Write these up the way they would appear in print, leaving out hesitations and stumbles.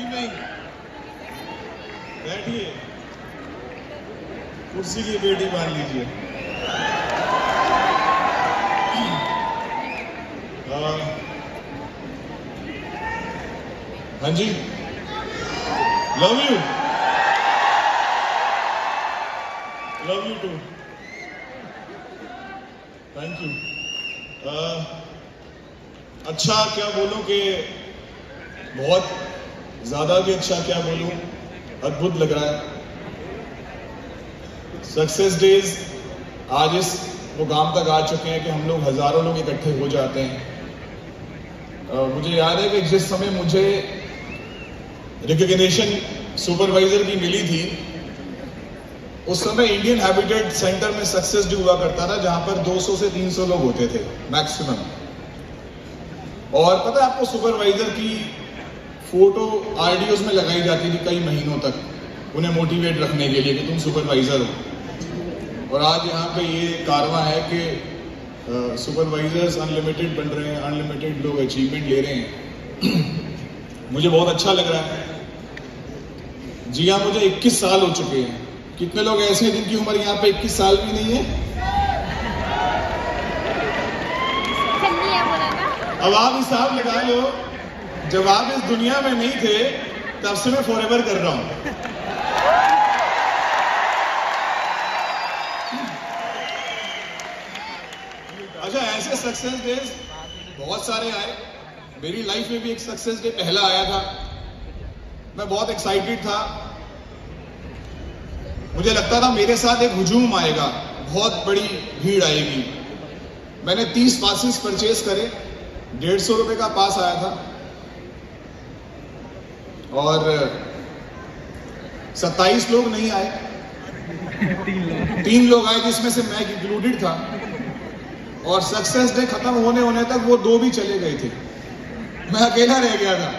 Evening, बैठिए, कुर्सी की बेटी मान लीजिए। हाँ जी, love you too, thank you. अच्छा क्या बोलूं कि बहुत ज्यादा भी अच्छा क्या बोलूं, अद्भुत लग रहा है। सक्सेस डेज आज इस मुकाम तक आ चुके हैं कि हम लोग हजारों लोग इकट्ठे हो जाते हैं। मुझे याद है कि जिस समय मुझे रिकॉग्निशन सुपरवाइजर की मिली थी, उस समय इंडियन हैबिटेट सेंटर में सक्सेस डे हुआ करता था, जहां पर 200 से 300 लोग होते थे मैक्सिमम। और पता है आपको, सुपरवाइजर की फोटो आरडीओज में लगाई जाती थी कई महीनों तक, उन्हें मोटिवेट रखने के लिए कि तुम सुपरवाइजर हो। और आज यहाँ पे ये कारवां है कि सुपरवाइजर्स अनलिमिटेड बन रहे हैं, अनलिमिटेड लोग अचीवमेंट ले रहे हैं। मुझे बहुत अच्छा लग रहा है। जी हाँ, मुझे 21 साल हो चुके हैं। कितने लोग ऐसे हैं जिनकी उम्र यहाँ पे 21 साल भी नहीं है? अब आप हिसाब लगा लो, जब आप इस दुनिया में नहीं थे तब से मैं फॉरएवर कर रहा हूं। अच्छा, ऐसे सक्सेस डेज बहुत सारे आए। मेरी लाइफ में भी एक सक्सेस डे पहला आया था। मैं बहुत एक्साइटेड था। मुझे लगता था मेरे साथ एक हुजूम आएगा, बहुत बड़ी भीड़ आएगी। मैंने 30 पासेस परचेज करे, 150 रुपए का पास आया था और 27 लोग नहीं आए, 3 लोग आए जिसमें से मैं इंक्लूडेड था। और सक्सेस डे खत्म होने तक वो 2 भी चले गए थे, मैं अकेला रह गया था।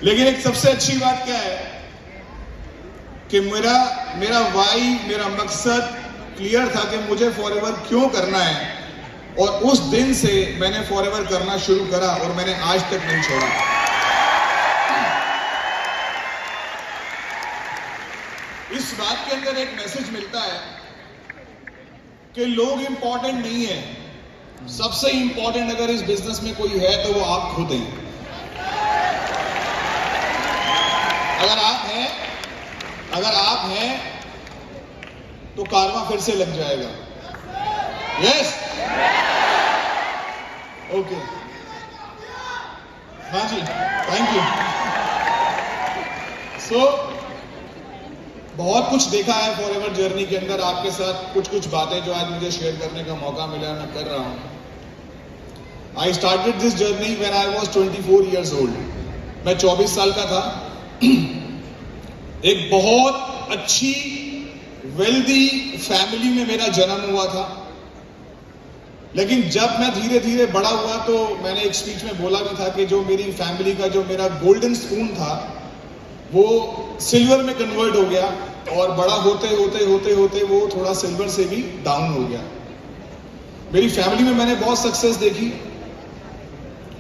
लेकिन एक सबसे अच्छी बात क्या है कि मेरा वाई, मेरा मकसद क्लियर था कि मुझे फॉरएवर क्यों करना है। और उस दिन से मैंने फॉरएवर करना शुरू करा और मैंने आज तक नहीं छोड़ा। इस बात के अंदर एक मैसेज मिलता है कि लोग इंपॉर्टेंट नहीं है, सबसे इंपॉर्टेंट अगर इस बिजनेस में कोई है तो वो आप खुद हैं। अगर आप हैं तो कारवां फिर से लग जाएगा। यस, ओके, हाँ जी, थैंक यू। सो बहुत कुछ देखा है फॉरएवर जर्नी के अंदर। आपके साथ कुछ बातें जो आज मुझे शेयर करने का मौका मिला, मैं कर रहा हूं। I started this journey when I was 24 years old. मैं 24 साल का था। एक बहुत अच्छी वेल्दी फैमिली में मेरा जन्म हुआ था। लेकिन जब मैं धीरे धीरे बड़ा हुआ तो मैंने एक स्पीच में बोला भी था कि जो मेरी फैमिली का जो मेरा गोल्डन स्पून था वो सिल्वर में कन्वर्ट हो गया, और बड़ा होते होते वो थोड़ा सिल्वर से भी डाउन हो गया। मेरी फैमिली में मैंने बहुत सक्सेस देखी।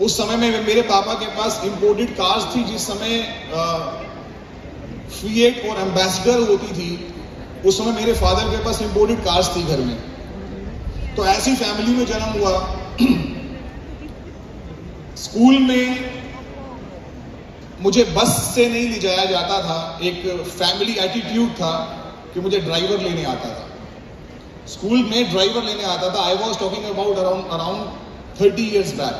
उस समय में मेरे पापा के पास इंपोर्टेड कार्स थी। जिस समय फिएट और एम्बेसडर होती थी, उस समय मेरे फादर के पास इंपोर्टेड कार्स थी घर में। तो ऐसी फैमिली में जन्म हुआ। स्कूल में मुझे बस से नहीं ले जाया जाता था। एक फैमिली एटीट्यूड था कि मुझे ड्राइवर लेने आता था। स्कूल में ड्राइवर लेने आता था। I was talking about around 30 years back.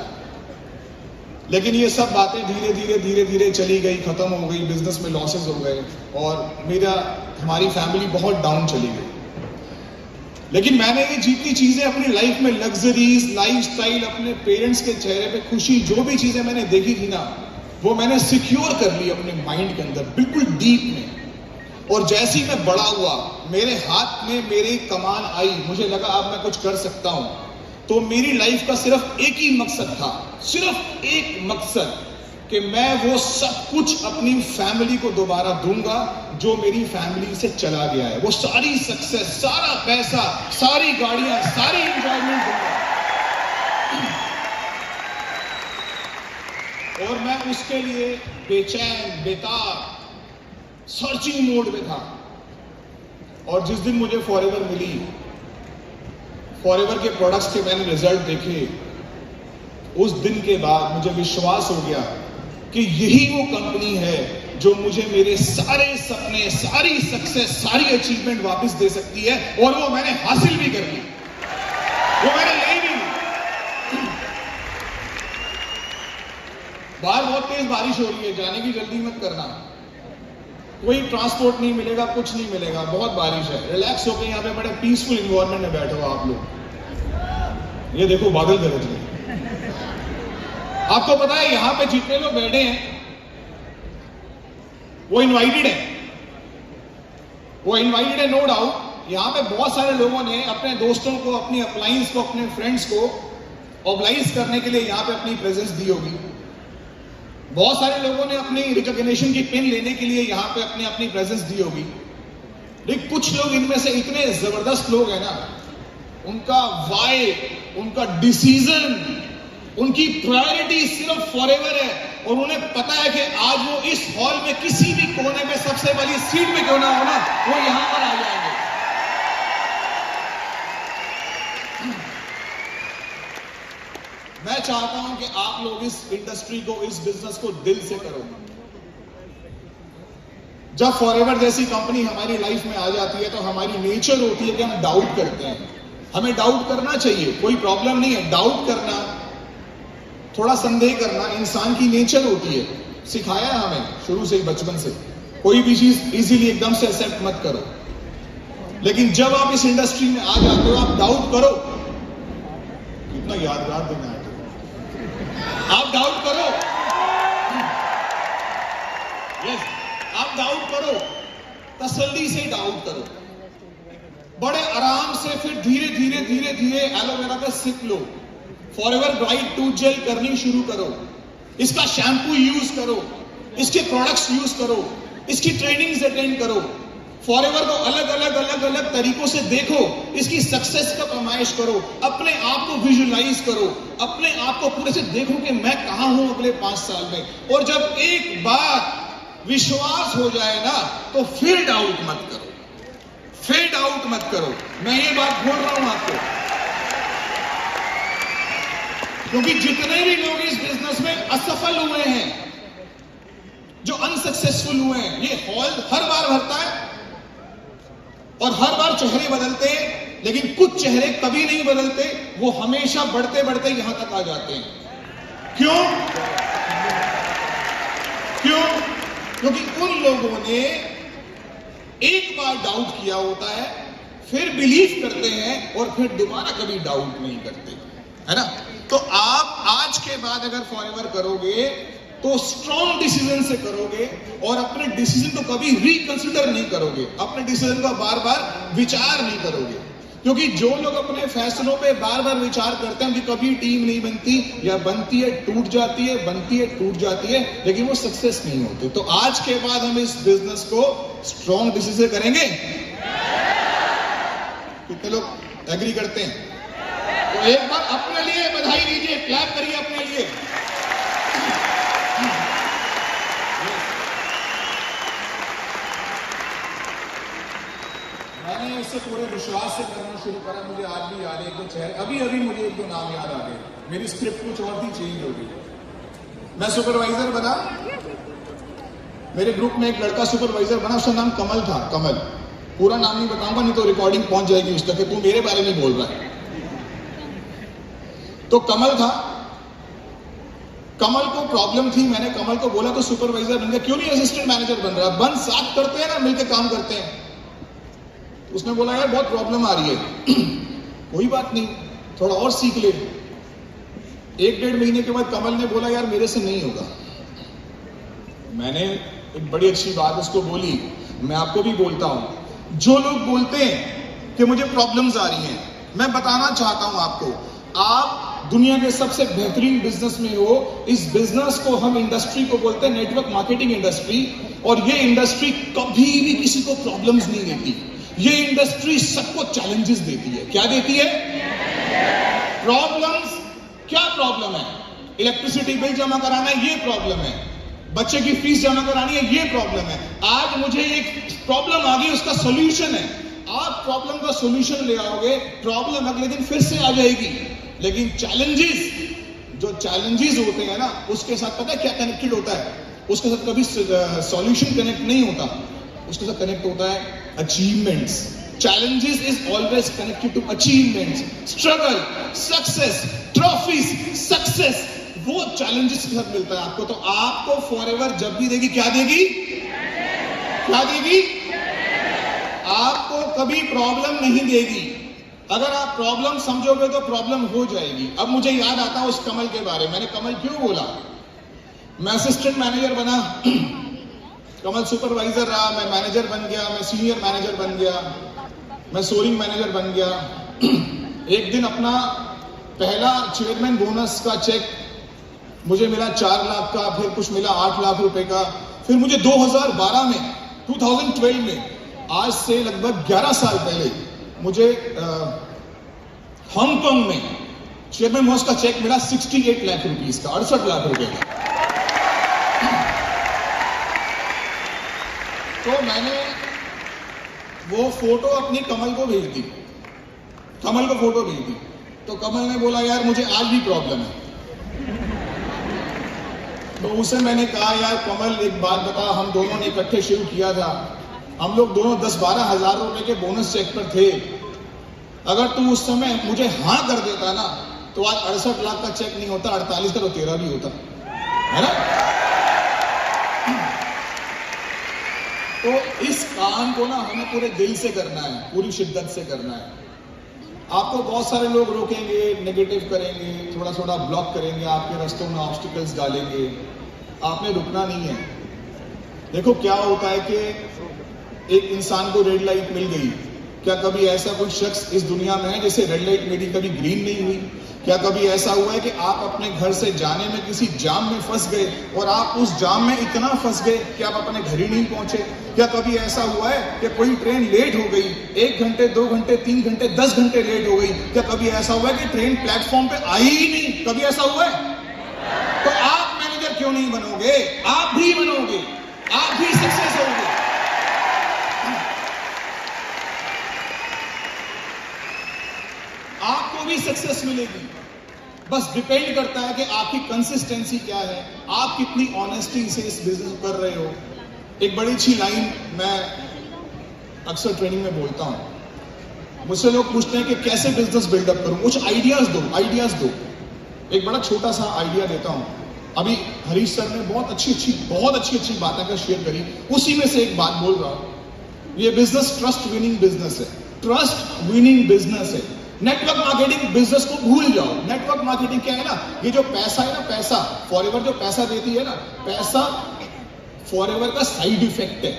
लेकिन ये सब बातें धीरे धीरे चली गई, खत्म हो गई, बिजनेस में लॉसेस हो गए और हमारी फैमिली बहुत डाउन चली गई। लेकिन मैंने ये जितनी चीजें अपनी लाइफ में, लग्जरीज, लाइफस्टाइल, अपने पेरेंट्स के चेहरे पे खुशी, जो भी चीजें मैंने देखी थी ना, वो मैंने सिक्योर कर ली अपने माइंड के अंदर, बिल्कुल डीप में। और जैसे ही मैं बड़ा हुआ, मेरे हाथ में मेरी कमान आई, मुझे लगा अब मैं कुछ कर सकता हूं। तो मेरी लाइफ का सिर्फ एक ही मकसद था, सिर्फ एक मकसद, कि मैं वो सब कुछ अपनी फैमिली को दोबारा दूंगा जो मेरी फैमिली से चला गया है। वो सारी सक्सेस, सारा पैसा, सारी गाड़ियां, सारी एंजॉयमेंट दूंगा। और मैं उसके लिए बेचैन, बेताब, सर्चिंग मोड में था। और जिस दिन मुझे फॉरएवर मिली, फॉरएवर के प्रोडक्ट्स के मैंने रिजल्ट देखे, उस दिन के बाद मुझे विश्वास हो गया कि यही वो कंपनी है जो मुझे मेरे सारे सपने, सारी सक्सेस, सारी अचीवमेंट वापस दे सकती है। और वो मैंने हासिल भी कर ली, वो मैंने ले भी ली। बाहर बहुत तेज बारिश हो रही है, जाने की जल्दी मत करना, कोई ट्रांसपोर्ट नहीं मिलेगा, कुछ नहीं मिलेगा, बहुत बारिश है। रिलैक्स होकर यहाँ पे बड़े पीसफुल इन्वायरमेंट में बैठे हो आप लोग। ये देखो बादल गरज रहे। आपको पता है यहां पे जितने लोग बैठे हैं वो इनवाइटेड है, वो इनवाइटेड है, नो डाउट। यहां पे बहुत सारे लोगों ने अपने दोस्तों को, अपनी अप्लायंस को, अपने फ्रेंड्स को ऑब्लाइज करने के लिए यहां पे अपनी प्रेजेंस दी होगी। बहुत सारे लोगों ने अपनी रिकॉग्निशन की पिन लेने के लिए यहां पे अपनी अपनी प्रेजेंस दी होगी। लेकिन कुछ लोग इनमें से इतने जबरदस्त लोग हैं ना, उनका वाई, उनका डिसीजन, उनकी प्रायोरिटी सिर्फ फॉरएवर है। और उन्हें पता है कि आज वो इस हॉल में किसी भी कोने में सबसे पहली सीट में क्यों ना हो ना, वो यहां पर आ जाएंगे। मैं चाहता हूं कि आप लोग इस इंडस्ट्री को, इस बिजनेस को दिल से करो। जब फॉरएवर जैसी कंपनी हमारी लाइफ में आ जाती है तो हमारी नेचर होती है कि हम डाउट करते हैं। हमें डाउट करना चाहिए, कोई प्रॉब्लम नहीं है। डाउट करना, थोड़ा संदेह करना इंसान की नेचर होती है, सिखाया है हमें शुरू से ही, बचपन से। कोई भी चीज इजीली एकदम से एक्सेप्ट मत करो। लेकिन जब आप इस इंडस्ट्री में आ जाते हो, आप डाउट करो। कितना यादगार दिन है। आप डाउट करो, यस, आप डाउट करो, तसल्ली से डाउट करो, बड़े आराम से। फिर धीरे धीरे धीरे धीरे एलोवेरा का सिप लो, फॉरएवर ब्राइट टूथ जेल करनी शुरू करो, इसका शैम्पू यूज करो, इसके प्रोडक्ट्स यूज करो, इसकी ट्रेनिंग्स अटेंड करो, फॉरएवर को अलग अलग अलग अलग तरीकों से देखो, इसकी सक्सेस का पैमाइश करो, अपने आप को विजुअलाइज करो, अपने आप को पूरे से देखो कि मैं कहां हूं अगले 5 साल में। और जब एक बार विश्वास हो जाए ना, तो फिर डाउट मत करो, फिर डाउट मत करो। मैं ये बात बोल रहा हूं आपको, क्योंकि जितने भी लोग इस बिजनेस में असफल हुए हैं, जो अनसक्सेसफुल हुए हैं, ये हॉल हर बार भरता है और हर बार चेहरे बदलते हैं, लेकिन कुछ चेहरे कभी नहीं बदलते, वो हमेशा बढ़ते बढ़ते यहां तक आ जाते हैं। क्यों? क्यों? क्योंकि उन लोगों ने एक बार डाउट किया होता है, फिर बिलीव करते हैं और फिर दोबारा कभी डाउट नहीं करते, है ना? तो आप आज के बाद अगर फॉरएवर करोगे तो स्ट्रॉन्ग डिसीजन से करोगे और अपने डिसीजन को कभी रिकंसिडर नहीं करोगे, अपने डिसीजन का बार बार विचार नहीं करोगे। क्योंकि जो लोग अपने फैसलों पे बार बार विचार करते हैं, उनकी कभी टीम नहीं बनती, या बनती है टूट जाती है, बनती है टूट जाती है, लेकिन वो सक्सेस नहीं होती। तो आज के बाद हम इस बिजनेस को स्ट्रॉन्ग डिसीजन करेंगे। कितने लोग एग्री करते हैं? तो एक बार अपने लिए बधाई दीजिए, क्लैप करिए अपने लिए। मैंने इससे पूरे विश्वास से करना शुरू करा। मुझे आज भी याद है, एक दो चेहरे, अभी अभी मुझे एक दो नाम याद आ गए। मेरी स्क्रिप्ट कुछ और थी, चेंज हो गई। मैं सुपरवाइजर बना, मेरे ग्रुप में एक लड़का सुपरवाइजर बना, उसका नाम कमल था। कमल, पूरा नाम नहीं बताऊंगा, नहीं तो रिकॉर्डिंग पहुंच जाएगी उस तक कि तू मेरे बारे में बोल रहा है। तो कमल था, कमल को प्रॉब्लम थी। मैंने कमल को बोला तो सुपरवाइजर बन गया, क्यों नहीं असिस्टेंट मैनेजर बन रहा? बन, साथ करते हैं ना, मिलकर काम करते हैं। उसने बोला यार बहुत प्रॉब्लम आ रही है। कोई बात नहीं, थोड़ा और सीख ले। 1-1.5 महीने के बाद कमल ने बोला यार मेरे से नहीं होगा। मैंने एक बड़ी अच्छी बात उसको बोली, मैं आपको भी बोलता हूं। जो लोग बोलते हैं कि मुझे प्रॉब्लम्स आ रही हैं, मैं बताना चाहता हूं आपको, आप दुनिया के सबसे बेहतरीन बिजनेस में हो। इस बिजनेस को हम इंडस्ट्री को बोलते हैं नेटवर्क मार्केटिंग इंडस्ट्री, और ये इंडस्ट्री कभी भी किसी को प्रॉब्लम्स नहीं देती। ये इंडस्ट्री सबको चैलेंजेस देती है। क्या देती है? प्रॉब्लम्स। क्या प्रॉब्लम है? इलेक्ट्रिसिटी बिल जमा कराना है, ये प्रॉब्लम है, बच्चे की फीस जमा करानी है, ये प्रॉब्लम है। आज मुझे एक प्रॉब्लम आ गई, उसका सॉल्यूशन है। आप प्रॉब्लम का सॉल्यूशन ले आओगे, प्रॉब्लम अगले दिन फिर से आ जाएगी। लेकिन चैलेंजेस, जो चैलेंजेस होते हैं ना, उसके साथ पता है क्या कनेक्टेड होता है? उसके साथ कभी सॉल्यूशन कनेक्ट नहीं होता, उसके साथ कनेक्ट होता है achievements. Challenges is always connected to achievements, struggle, success, trophies, success. वो challenges के साथ मिलता है आपको। तो आपको forever जब भी देगी, क्या देगी? क्या देगी? आपको कभी प्रॉब्लम नहीं देगी। अगर आप प्रॉब्लम समझोगे तो प्रॉब्लम हो जाएगी। अब मुझे याद आता है उस कमल के बारे में। मैंने कमल क्यों बोला? मैं असिस्टेंट मैनेजर बना, कमल सुपरवाइजर रहा, मैं मैनेजर बन गया, मैं सीनियर मैनेजर बन गया, मैं सोरिंग मैनेजर बन गया। एक दिन अपना पहला चेयरमैन बोनस का चेक मुझे मिला 4 लाख का, फिर कुछ मिला 8 लाख रुपए का। फिर मुझे 2012 में, 2012 में, आज से लगभग 11 साल पहले, मुझे हांगकांग में चेयरमैन बोनस का चेक मिला 68 लाख रुपीस का, 68 लाख रुपए का। तो मैंने वो फोटो अपनी कमल को भेज दी, कमल को फोटो भेज दी। तो कमल ने बोला यार मुझे आज भी प्रॉब्लम है। तो उसे मैंने कहा यार कमल एक बात बता, हम दोनों ने इकट्ठे शुरू किया था, हम लोग दोनों 10-12 हजार रुपए के बोनस चेक पर थे। अगर तू उस समय मुझे हाँ कर देता ना, तो आज 68 लाख का चेक नहीं होता, 48 का तो 13 भी होता, है ना? तो इस काम को ना हमें पूरे दिल से करना है, पूरी शिद्दत से करना है। आपको बहुत सारे लोग रोकेंगे, नेगेटिव करेंगे, थोड़ा थोड़ा ब्लॉक करेंगे, आपके रास्तों में ऑब्स्टिकल्स डालेंगे। आपने रुकना नहीं है। देखो क्या होता है कि एक इंसान को रेड लाइट मिल गई, क्या कभी ऐसा कोई शख्स इस दुनिया में है जिसे रेड लाइट मिली कभी ग्रीन नहीं हुई? क्या कभी ऐसा हुआ है कि आप अपने घर से जाने में किसी जाम में फंस गए और आप उस जाम में इतना फंस गए कि आप अपने घर ही नहीं पहुंचे? क्या कभी ऐसा हुआ है कि कोई ट्रेन लेट हो गई, 1 घंटे 2 घंटे 3 घंटे 10 घंटे लेट हो गई? क्या कभी ऐसा हुआ है कि ट्रेन प्लेटफॉर्म पे आई ही नहीं? कभी ऐसा हुआ है? तो आप मैनेजर क्यों नहीं बनोगे? आप भी बनोगे, आप भी सक्सेस होगे। आपको भी सक्सेस मिलेगी। बस डिपेंड करता है कि आपकी कंसिस्टेंसी क्या है, आप कितनी ऑनेस्टी से इस बिजनेस कर रहे हो। एक बड़ी अच्छी लाइन मैं अक्सर ट्रेनिंग में बोलता हूं। मुझसे लोग पूछते हैं कि कैसे बिजनेस बिल्डअप करूं, कुछ आइडियाज दो। एक बड़ा छोटा सा आइडिया देता हूं। अभी हरीश सर ने बहुत अच्छी बातें कर शेयर करी, उसी में से एक बात बोल रहा हूं। ये बिजनेस ट्रस्ट विनिंग बिजनेस है, ट्रस्ट विनिंग बिजनेस है। नेटवर्क मार्केटिंग बिजनेस को भूल जाओ। नेटवर्क मार्केटिंग क्या है ना, ये जो पैसा है ना, पैसा फॉरएवर जो पैसा देती है ना, पैसा फॉरएवर का साइड इफेक्ट है।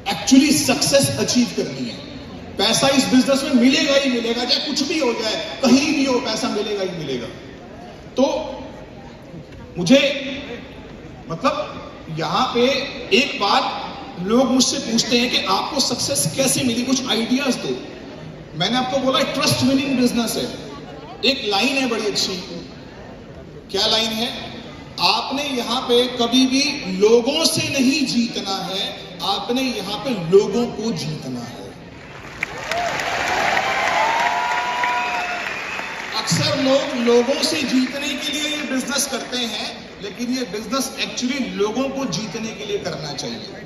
एक्चुअली सक्सेस अचीव करनी है, पैसा इस बिजनेस में मिलेगा ही मिलेगा, चाहे कुछ भी हो जाए, कहीं भी हो, पैसा मिलेगा ही मिलेगा। तो मुझे मतलब यहां पे एक बात लोग मुझसे पूछते हैं कि आपको सक्सेस कैसे मिली, कुछ आइडियाज दो। मैंने आपको बोला ट्रस्ट विनिंग बिजनेस है। एक लाइन है बड़ी अच्छी, क्या लाइन है? आपने यहां पे कभी भी लोगों से नहीं जीतना है, आपने यहां पे लोगों को जीतना है। अक्सर लोग लोगों से जीतने के लिए ये बिजनेस करते हैं, लेकिन ये बिजनेस एक्चुअली लोगों को जीतने के लिए करना चाहिए।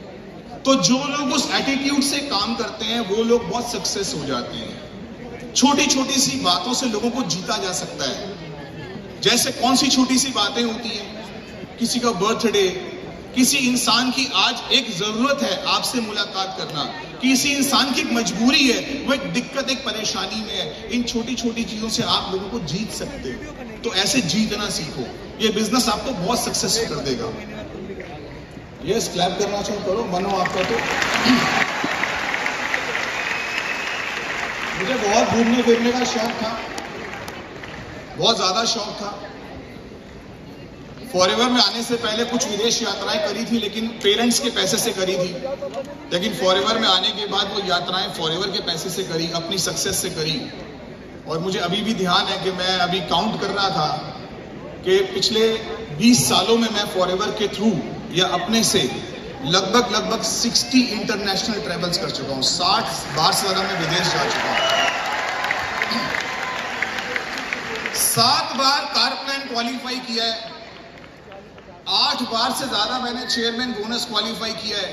तो जो लोग उस एटीट्यूड से काम करते हैं वो लोग बहुत सक्सेस हो जाते हैं। छोटी छोटी सी बातों से लोगों को जीता जा सकता है। जैसे कौन सी छोटी सी बातें होती हैं, किसी का बर्थडे, किसी इंसान की आज एक जरूरत है आपसे मुलाकात करना, किसी इंसान की एक मजबूरी है, वो एक दिक्कत, एक परेशानी में है। इन छोटी छोटी चीजों से आप लोगों को जीत सकते हो। तो ऐसे जीतना सीखो, ये बिजनेस आपको बहुत सक्सेस कर देगा। यस, क्लैप करना चाहो करो, मनो आपका। तो मुझे बहुत घूमने फिरने का शौक था, बहुत ज्यादा शौक था। फॉरएवर में आने से पहले कुछ विदेश यात्राएं करी थी, लेकिन पेरेंट्स के पैसे से करी थी। लेकिन फॉरएवर में आने के बाद वो यात्राएं फॉरएवर के पैसे से करी, अपनी सक्सेस से करी। और मुझे अभी भी ध्यान है कि मैं अभी काउंट कर रहा था कि पिछले 20 सालों में मैं फॉरएवर के थ्रू या अपने से लगभग 60 इंटरनेशनल ट्रेवल्स कर चुका हूँ। 60 बार से ज़्यादा मैं विदेश जा चुका हूँ। 7 बार कार प्लान क्वालिफाई किया है। 8 बार से ज़्यादा मैंने चेयरमैन बोनस क्वालिफाई किया है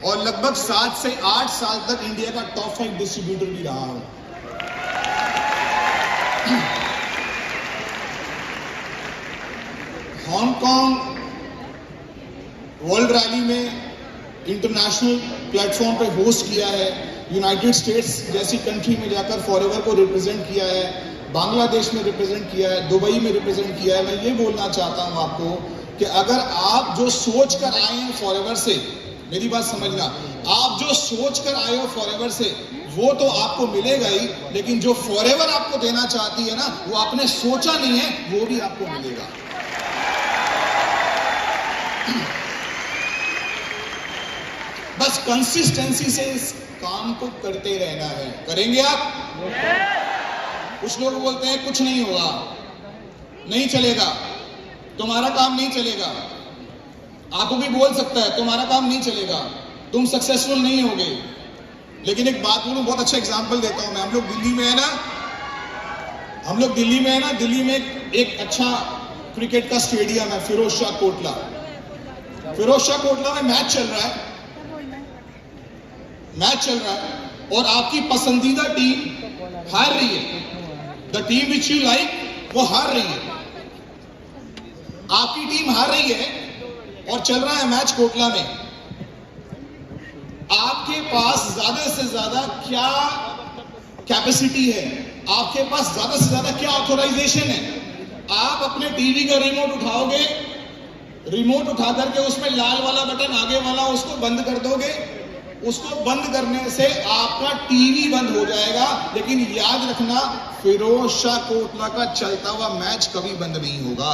और लगभग 7 से 8 साल तक इंडिया का टॉप 5 डिस्ट्रीब्यूटर भी रहा हूं। हांगकांग वर्ल्ड रैली में इंटरनेशनल प्लेटफॉर्म पे होस्ट किया है। यूनाइटेड स्टेट्स जैसी कंट्री में जाकर फॉरएवर को रिप्रेजेंट किया है। बांग्लादेश में रिप्रेजेंट किया है, दुबई में रिप्रेजेंट किया है। मैं ये बोलना चाहता हूं आपको कि अगर आप जो सोच कर आए हैं फॉरएवर से, मेरी बात समझना, आप जो सोच कर आए हो फॉरएवर से वो तो आपको मिलेगा ही, लेकिन जो फॉरएवर आपको देना चाहती है ना, वो आपने सोचा नहीं है, वो भी आपको मिलेगा। बस कंसिस्टेंसी से इस काम को करते रहना है। करेंगे आप? कुछ लोग बोलते हैं कुछ नहीं होगा, नहीं चलेगा, तुम्हारा काम नहीं चलेगा। आपको भी बोल सकता है तुम्हारा काम नहीं चलेगा, तुम सक्सेसफुल नहीं होगे। लेकिन एक बात बोलूं, बहुत अच्छा एग्जांपल देता हूं मैं। हम लोग दिल्ली में है ना, दिल्ली में एक अच्छा क्रिकेट का स्टेडियम है, फिरोज शाह कोटला में मैच चल रहा है और आपकी पसंदीदा टीम हार रही है। The team which you like वो हार रही है, आपकी टीम हार रही है और चल रहा है मैच कोटला में। आपके पास ज्यादा से ज्यादा क्या कैपेसिटी है, आपके पास ज्यादा से ज्यादा क्या ऑथराइजेशन है? आप अपने टीवी का रिमोट उठाओगे, रिमोट उठा करके उसमें लाल वाला बटन आगे वाला उसको बंद कर दोगे। उसको बंद करने से आपका टीवी बंद हो जाएगा, लेकिन याद रखना फिरोज शाह कोटला का चलता हुआ मैच कभी बंद नहीं होगा।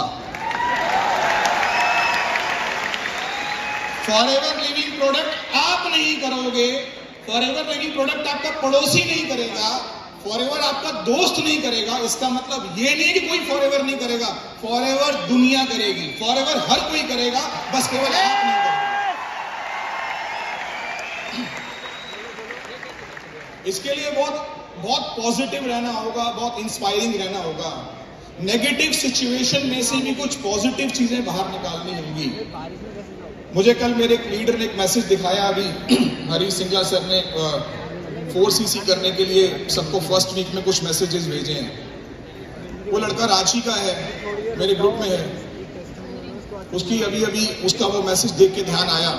फॉरएवर लिविंग प्रोडक्ट आप नहीं करोगे, फॉरएवर लिविंग प्रोडक्ट आपका पड़ोसी नहीं करेगा, फॉरएवर आपका दोस्त नहीं करेगा। इसका मतलब ये नहीं कि कोई फॉरएवर नहीं करेगा, फॉरएवर दुनिया करेगी, फॉरएवर हर कोई करेगा, बस केवल आप नहीं करेगा। इसके लिए बहुत पॉजिटिव रहना होगा, बहुत इंस्पायरिंग रहना होगा। नेगेटिव सिचुएशन में से भी कुछ पॉजिटिव चीजें बाहर निकालनी होंगी। मुझे कल मेरे एक लीडर ने एक मैसेज दिखाया, अभी हरी सिंगला सर ने 4cc करने के लिए सबको फर्स्ट वीक में कुछ मैसेजेस भेजे हैं। वो लड़का रांची का है, मेरे ग्रुप में है। उसकी अभी उसका वो मैसेज देख के ध्यान आया।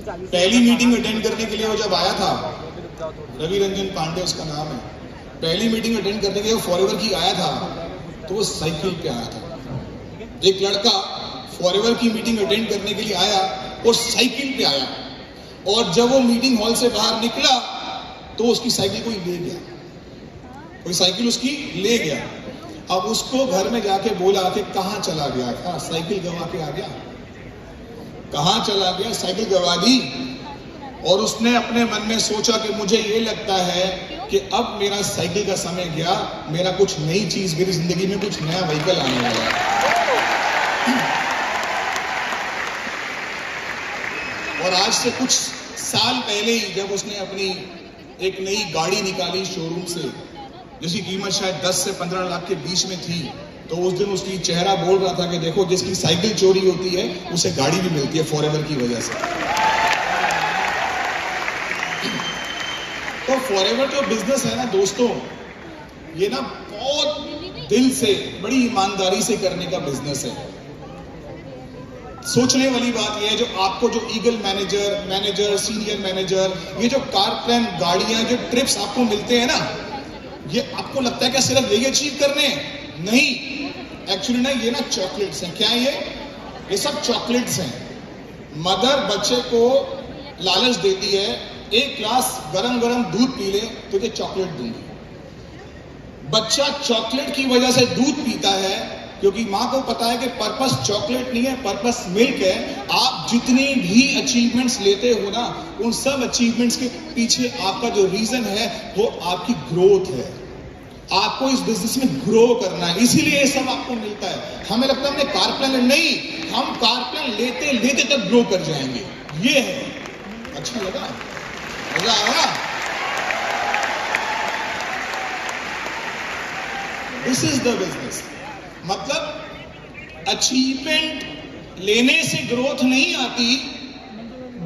पहली मीटिंग अटेंड करने के लिए वो जब आया था, रवि रंजन पांडे उसका नाम है, पहली मीटिंग अटेंड करने के लिए फॉरएवर की आया था, तो वो साइकिल पे आया था। एक लड़का फॉरएवर की मीटिंग अटेंड करने के लिए आया और साइकिल पे आया, और जब वो मीटिंग हॉल से बाहर निकला तो उसकी साइकिल कोई ले गया, कोई साइकिल उसकी ले गया। अब उसको घर में जाके बोला कि कहाँ चला गया था, साइकिल गंवा के आ गया। कहाँ चला गया? साइकिल गंवा दी। और उसने अपने मन में सोचा कि मुझे ये लगता है कि अब मेरा साइकिल का समय गया, मेरा कुछ नई चीज, मेरी जिंदगी में कुछ नया व्हीकल आने वाला है। और आज से कुछ साल पहले ही जब उसने अपनी एक नई गाड़ी निकाली शोरूम से, जिसकी कीमत शायद 10 से 15 लाख के बीच में थी, तो उस दिन उसकी चेहरा बोल रहा था कि देखो, जिसकी साइकिल चोरी होती है उसे गाड़ी भी मिलती है फॉरएवर की वजह से। तो फॉरएवर जो बिजनेस है ना दोस्तों, ये ना बहुत दिल से, बड़ी ईमानदारी से करने का बिजनेस है। सोचने वाली बात यह है, जो आपको जो ईगल मैनेजर, सीनियर मैनेजर, ये जो कार प्लान गाड़ियां, जो ट्रिप्स आपको मिलते हैं ना, ये आपको लगता है कि सिर्फ यही अचीव करने हैं? नहीं, एक्चुअली ना ये ना चॉकलेट्स हैं। क्या ये सब चॉकलेट्स हैं। मदर बच्चे को लालच देती है, एक ग्लास गरम गरम दूध पी ले तो ये चॉकलेट दूंगी। बच्चा चॉकलेट की वजह से दूध पीता है क्योंकि माँ को पता है कि पर्पस चॉकलेट नहीं है, पर्पस मिल्क है। आप जितनी भी अचीवमेंट्स लेते हो ना, उन सब अचीवमेंट्स के पीछे आपका जो रीजन है वो आपकी ग्रोथ है। आपको इस बिजनेस में ग्रो करना है, इसीलिए ये सब आपको मिलता है। हमें लगता है हमने कार प्लान नहीं, हम कार प्लान लेते लेते तक ग्रो कर जाएंगे। ये है। अच्छा लगा? मजा आया? This is the business. मतलब अचीवमेंट लेने से ग्रोथ नहीं आती,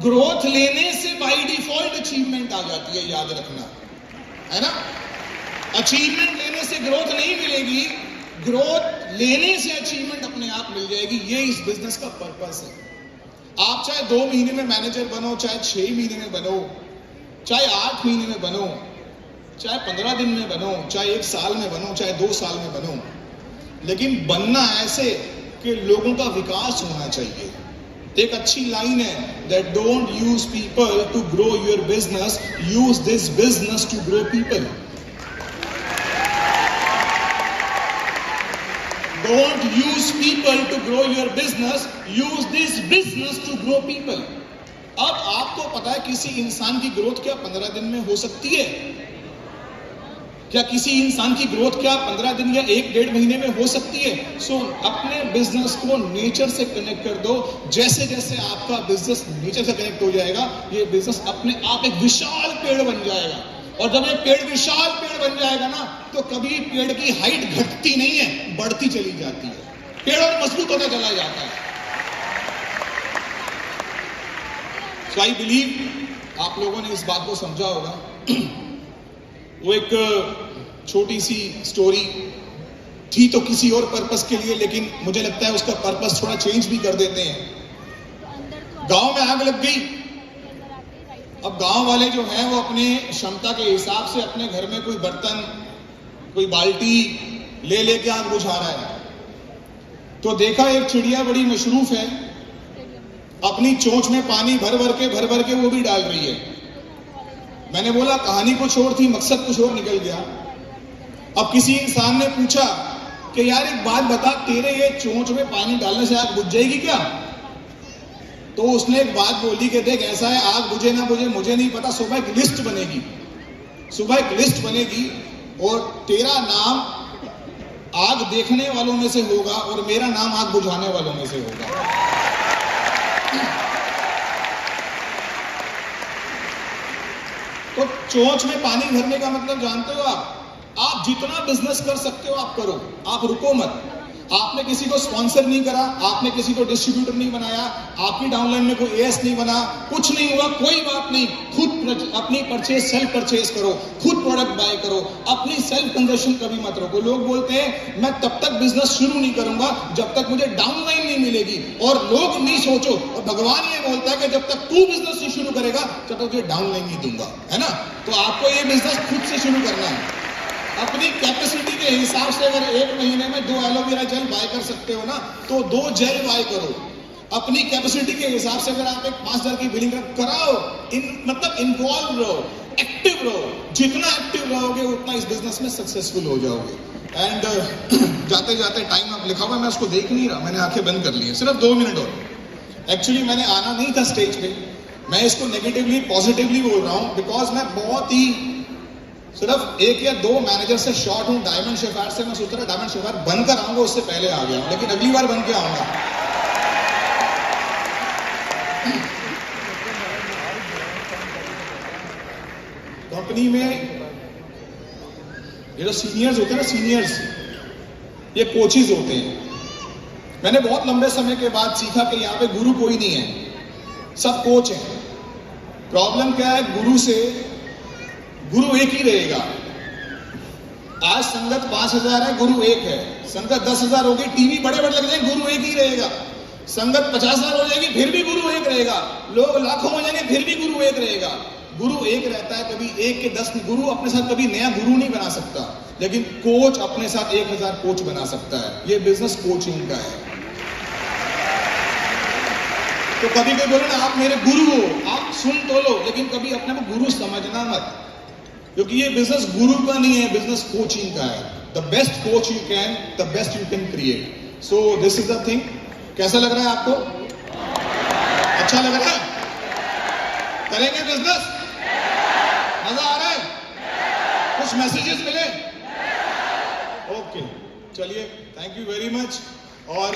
ग्रोथ लेने से बाय डिफॉल्ट अचीवमेंट आ जाती है, याद रखना, है ना? अचीवमेंट लेने से ग्रोथ नहीं मिलेगी, ग्रोथ लेने से अचीवमेंट अपने आप मिल जाएगी। ये इस बिजनेस का पर्पस है। आप चाहे 2 महीने में मैनेजर बनो, चाहे 6 महीने में बनो, चाहे 8 महीने में बनो, चाहे 15 दिन में बनो, चाहे 1 साल में बनो, चाहे 2 साल में बनो, लेकिन बनना ऐसे कि लोगों का विकास होना चाहिए। एक अच्छी लाइन है, that don't use people to grow your business, use this business to grow people. Don't use people to grow your business, use this business to grow people. अब आपको पता है किसी इंसान की ग्रोथ क्या 15 दिन में हो सकती है? क्या किसी इंसान की ग्रोथ क्या 15 दिन या 1-1.5 महीने में हो सकती है? सो अपने बिजनेस को नेचर से कनेक्ट कर दो। जैसे जैसे आपका बिजनेस नेचर से कनेक्ट हो जाएगा, ये बिजनेस अपने आप एक विशाल पेड़ बन जाएगा। और जब ये पेड़ विशाल पेड़ बन जाएगा ना, तो कभी पेड़ की हाइट घटती नहीं है, बढ़ती चली जाती है। पेड़ और मजबूत होता चला जाता है। सो आई बिलीव आप लोगों ने इस बात को समझा होगा। वो एक छोटी सी स्टोरी थी तो किसी और पर्पस के लिए, लेकिन मुझे लगता है उसका पर्पस थोड़ा चेंज भी कर देते हैं। गांव में आग लग गई। अब गांव वाले जो हैं वो अपने क्षमता के हिसाब से अपने घर में कोई बर्तन, कोई बाल्टी ले लेके आग बुझा रहा है। तो देखा एक चिड़िया बड़ी मशरूफ है, अपनी चोंच में पानी भर भर के वो भी डाल रही है। मैंने बोला कहानी कुछ और थी, मकसद कुछ और निकल गया। अब किसी इंसान ने पूछा कि यार एक बात बता, तेरे ये चोंच में पानी डालने से आग बुझ जाएगी क्या? तो उसने एक बात बोली कि देख ऐसा है, आग बुझे ना बुझे मुझे नहीं पता, सुबह एक लिस्ट बनेगी, सुबह एक लिस्ट बनेगी और तेरा नाम आग देखने वालों में से होगा और मेरा नाम आग बुझाने वालों में से होगा। तो चोंच में पानी भरने का मतलब जानते हो आप जितना बिजनेस कर सकते हो आप करो, आप रुको मत। आपने किसी को स्पॉन्सर नहीं करा, आपने किसी को डिस्ट्रीब्यूटर नहीं बनाया, आपकी डाउनलाइन में कोई एएस नहीं बना, कुछ नहीं हुआ, कोई बात नहीं। खुद अपनी परचेज सेल्फ परचेज करो, खुद प्रोडक्ट बाय करो, अपनी सेल्फ कंजप्शन कभी मत रोको। लोग बोलते हैं मैं तब तक बिजनेस शुरू नहीं करूंगा जब तक मुझे डाउनलाइन नहीं मिलेगी, और लोग नहीं सोचो, और भगवान ये बोलता है कि जब तक तू बिजनेस नहीं शुरू करेगा तब तक तुझे डाउनलाइन नहीं दूंगा, है ना? तो आपको ये बिजनेस खुद से शुरू करना है। अपनी कैपेसिटी के हिसाब से अगर 1 महीने में 2 एलोवेरा जेल बाय कर सकते हो ना, तो 2 जेल बाय करो। अपनी कैपेसिटी के हिसाब से अगर आप एक 5,000 की बिलिंग कराओ, मतलब इन्वॉल्व रहो, एक्टिव रहो। जितना एक्टिव रहोगे उतना इस बिजनेस में सक्सेसफुल हो जाओगे। एंड जाते जाते टाइम अब लिखा हुआ, मैं उसको देख नहीं रहा, मैंने आंखें बंद कर ली है, सिर्फ 2 मिनट और। एक्चुअली मैंने आना नहीं था स्टेज पे, मैं इसको नेगेटिवली पॉजिटिवली बोल रहा हूँ, बिकॉज मैं बहुत ही सिर्फ 1 या 2 मैनेजर से शॉर्ट हूं। डायमंड शेफायर से मैं सोच रहा डायमंड शेफायर बनकर आऊंगा, उससे पहले आ गया हूं, लेकिन अगली बार बन के आऊंगा। कंपनी में ये जो सीनियर्स होते हैं ना, सीनियर्स ये कोचेज होते हैं। मैंने बहुत लंबे समय के बाद सीखा कि यहाँ पे गुरु कोई नहीं है, सब कोच हैं। प्रॉब्लम क्या है, गुरु एक ही रहेगा। आज संगत 5,000 है, गुरु एक है। संगत 10,000 हो गई, टीवी बड़े बड़े लग जाएंगे, गुरु एक ही रहेगा। संगत 50,000 हो जाएगी, फिर भी गुरु एक रहेगा। लोग लाखों हो जाएंगे, फिर भी गुरु एक रहेगा। गुरु एक रहता है, कभी 1 के 10 गुरु अपने साथ कभी नया गुरु नहीं बना सकता, लेकिन कोच अपने साथ 1,000 कोच बना सकता है। ये बिजनेस कोचिंग का है। तो कभी कोई बोले ना आप मेरे गुरु हो, आप सुन तो लो, लेकिन कभी अपने को गुरु समझना मत, क्योंकि ये बिजनेस गुरु का नहीं है, बिजनेस कोचिंग का है। The best coach you can, the best you can create. So this is the thing. कैसा लग रहा है आपको? अच्छा लग रहा है? करेंगे बिजनेस? मजा आ रहा है? कुछ मैसेजेस मिले? ओके, चलिए, थैंक यू वेरी मच। और